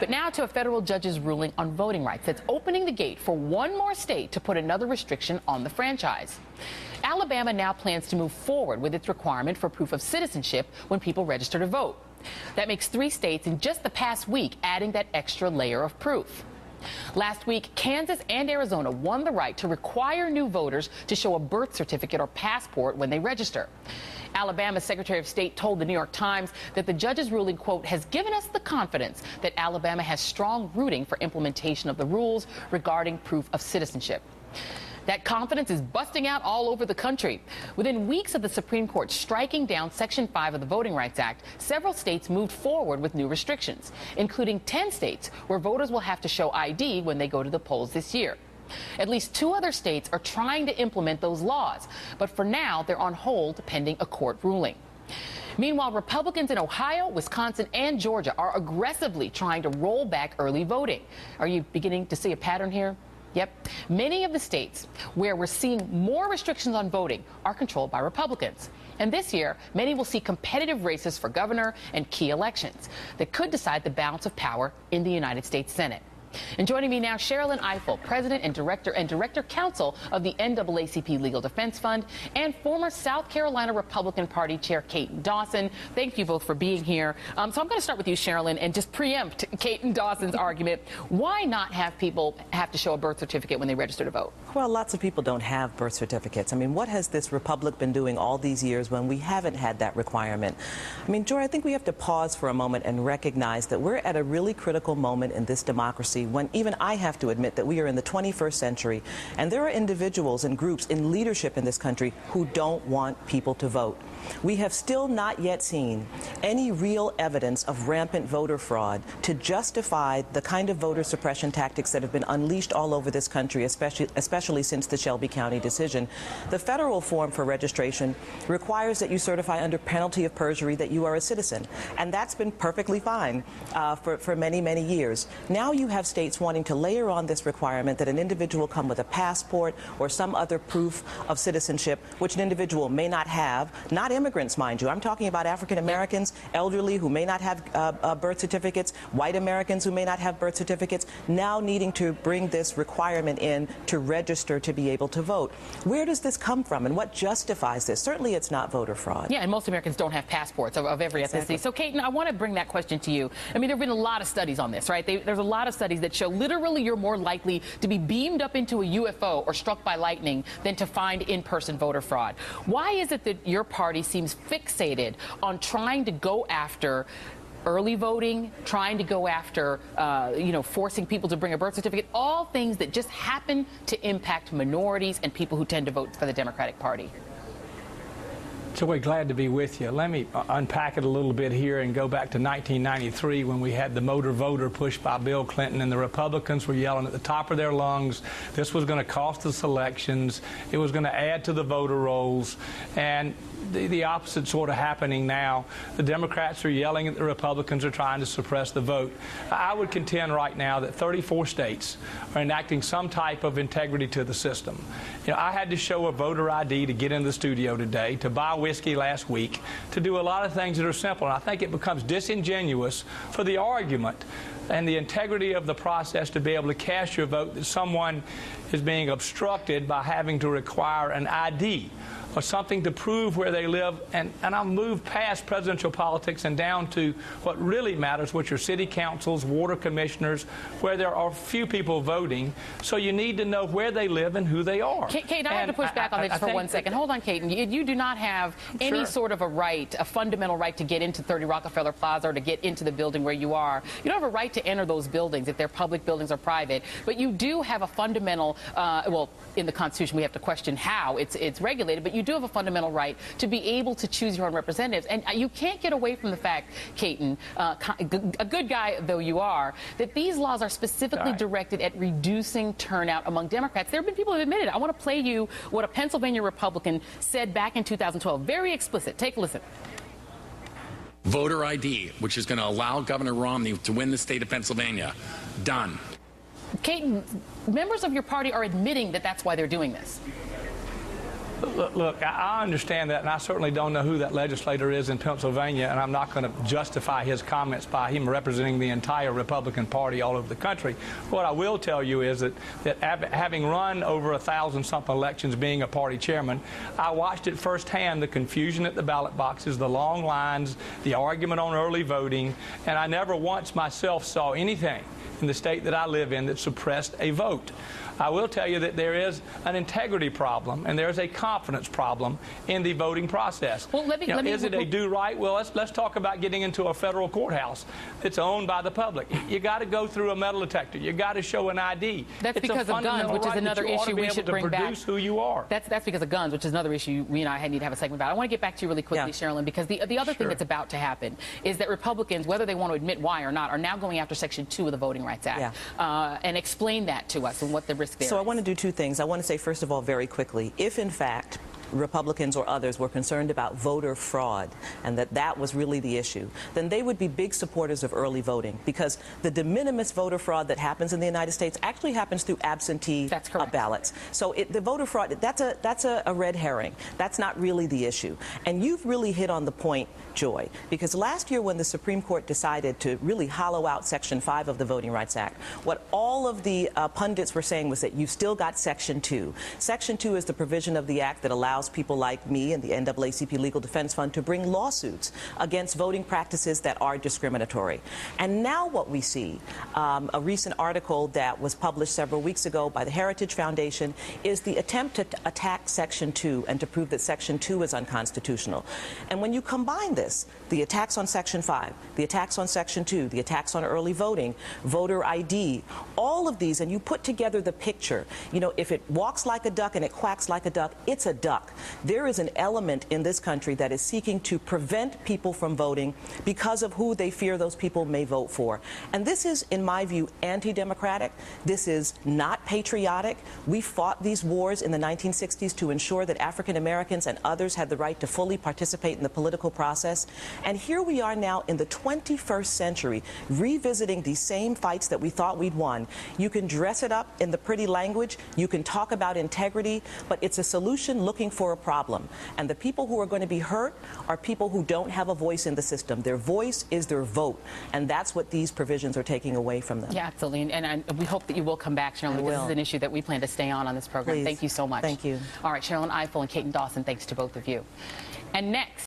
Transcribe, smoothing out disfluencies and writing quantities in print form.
But now to a federal judge's ruling on voting rights that's opening the gate for one more state to put another restriction on the franchise. Alabama now plans to move forward with its requirement for proof of citizenship when people register to vote. That makes 3 states in just the past week adding that extra layer of proof. Last week, Kansas and Arizona won the right to require new voters to show a birth certificate or passport when they register. Alabama's Secretary of State told the New York Times that the judge's ruling, quote, has given us the confidence that Alabama has strong rooting for implementation of the rules regarding proof of citizenship. That confidence is busting out all over the country. Within weeks of the Supreme Court striking down Section 5 of the Voting Rights Act, several states moved forward with new restrictions, including 10 states where voters will have to show ID when they go to the polls this year. At least 2 other states are trying to implement those laws, but for now they're on hold pending a court ruling. Meanwhile, Republicans in Ohio, Wisconsin, and Georgia are aggressively trying to roll back early voting. Are you beginning to see a pattern here? Yep. Many of the states where we're seeing more restrictions on voting are controlled by Republicans. And this year, many will see competitive races for governor and key elections that could decide the balance of power in the United States Senate. And joining me now, Sherilyn Ifill, President and Director Counsel of the NAACP Legal Defense Fund, and former South Carolina Republican Party Chair Kate Dawson. Thank you both for being here. So I'm going to start with you, Sherilyn, and just preempt Kate and Dawson's argument. Why not have people have to show a birth certificate when they register to vote? Well, lots of people don't have birth certificates. I mean, what has this republic been doing all these years when we haven't had that requirement? I mean, Joy, I think we have to pause for a moment and recognize that we're at a really critical moment in this democracy when even I have to admit that we are in the 21st century, and there are individuals and groups in leadership in this country who don't want people to vote. We have still not yet seen any real evidence of rampant voter fraud to justify the kind of voter suppression tactics that have been unleashed all over this country, especially since the Shelby County decision. The federal form for registration requires that you certify under penalty of perjury that you are a citizen, and that's been perfectly fine for many, many years. Now you have states wanting to layer on this requirement that an individual come with a passport or some other proof of citizenship, which an individual may not have, not immigrants, mind you. I'm talking about African Americans, elderly who may not have birth certificates, white Americans who may not have birth certificates, now needing to bring this requirement in to register to be able to vote. Where does this come from, and what justifies this? Certainly it's not voter fraud. Yeah, and most Americans don't have passports of every ethnicity. Exactly. So, Kate, I want to bring that question to you. I mean, there have been a lot of studies on this, right? There's a lot of studies that show literally you're more likely to be beamed up into a UFO or struck by lightning than to find in-person voter fraud. Why is it that your party seems fixated on trying to go after early voting, trying to go after, forcing people to bring a birth certificate, all things that just happen to impact minorities and people who tend to vote for the Democratic Party? So we're glad to be with you. Let me unpack it a little bit here and go back to 1993 when we had the motor voter pushed by Bill Clinton, and the Republicans were yelling at the top of their lungs this was going to cost us elections, it was going to add to the voter rolls, and the opposite sort of happening now. The Democrats are yelling at the Republicans are trying to suppress the vote. I would contend right now that 34 states are enacting some type of integrity to the system. You know, I had to show a voter ID to get in the studio today, to buy whiskey last week, to do a lot of things that are simple. And I think it becomes disingenuous for the argument and the integrity of the process to be able to cast your vote that someone is being obstructed by having to require an ID or something to prove where they live. And I'll move past presidential politics and down to what really matters, which are city councils, water commissioners, where there are few people voting. So you need to know where they live and who they are. Kate, I have to push back on this for 1 second. Hold on, Kate. You do not have any sort of a right, a fundamental right to get into 30 Rockefeller Plaza or to get into the building where you are. You don't have a right to enter those buildings if they're public buildings or private. But you do have a fundamental, well, in the Constitution we have to question how it's regulated, but you do have a fundamental right to be able to choose your own representatives. And you can't get away from the fact, Caton, a good guy though you are, that these laws are specifically directed at reducing turnout among Democrats. There have been people who have admitted it. I want to play you what a Pennsylvania Republican said back in 2012. Very explicit. Take a listen. Voter ID, which is going to allow Governor Romney to win the state of Pennsylvania. Done. Caton, members of your party are admitting that that's why they're doing this. Look, I understand that, and I certainly don't know who that legislator is in Pennsylvania, and I'm not going to justify his comments by him representing the entire Republican Party all over the country. What I will tell you is that having run over 1,000-something elections being a party chairman, I watched it firsthand, the confusion at the ballot boxes, the long lines, the argument on early voting, and I never once myself saw anything in the state that I live in that suppressed a vote. I will tell you that there is an integrity problem and there's a confidence problem in the voting process. Well, is it a do right? Well, let's talk about getting into a federal courthouse that's owned by the public. You got to go through a metal detector. You got to show an ID. That's because of guns, which is another issue we should bring back. Who you are. That's because of guns, which is another issue we and I need to have a segment about. I want to get back to you really quickly, Sherilyn, because the other thing that's about to happen is that Republicans, whether they want to admit why or not, are now going after Section 2 of the Voting Rights Act. And explain that to us and what the risk there is. So I want to do two things. I want to say, first of all, very quickly, if in fact Republicans or others were concerned about voter fraud and that was really the issue, then they would be big supporters of early voting, because the de minimis voter fraud that happens in the United States actually happens through absentee ballots. So the voter fraud, that's a red herring. That's not really the issue. And you've really hit on the point, Joy, because last year when the Supreme Court decided to really hollow out Section 5 of the Voting Rights Act, what all of the pundits were saying was that you've still got Section 2. Section 2 is the provision of the act that allows people like me and the NAACP Legal Defense Fund to bring lawsuits against voting practices that are discriminatory. And now what we see, a recent article that was published several weeks ago by the Heritage Foundation, is the attempt to attack Section 2 and to prove that Section 2 is unconstitutional. And when you combine this, the attacks on Section 5, the attacks on Section 2, the attacks on early voting, voter ID, all of these, and you put together the picture, you know, if it walks like a duck and it quacks like a duck, it's a duck. There is an element in this country that is seeking to prevent people from voting because of who they fear those people may vote for. And this is, in my view, anti-democratic. This is not patriotic. We fought these wars in the 1960s to ensure that African Americans and others had the right to fully participate in the political process. And here we are now in the 21st century, revisiting these same fights that we thought we'd won. You can dress it up in the pretty language. You can talk about integrity, but it's a solution looking for a problem. And the people who are going to be hurt are people who don't have a voice in the system. Their voice is their vote. And that's what these provisions are taking away from them. Yeah, absolutely. And we hope that you will come back, Sherilyn, because this is an issue that we plan to stay on this program. Please. Thank you so much. Thank you. All right, Sherilyn Ifill and Caitlin Dawson, thanks to both of you. And next.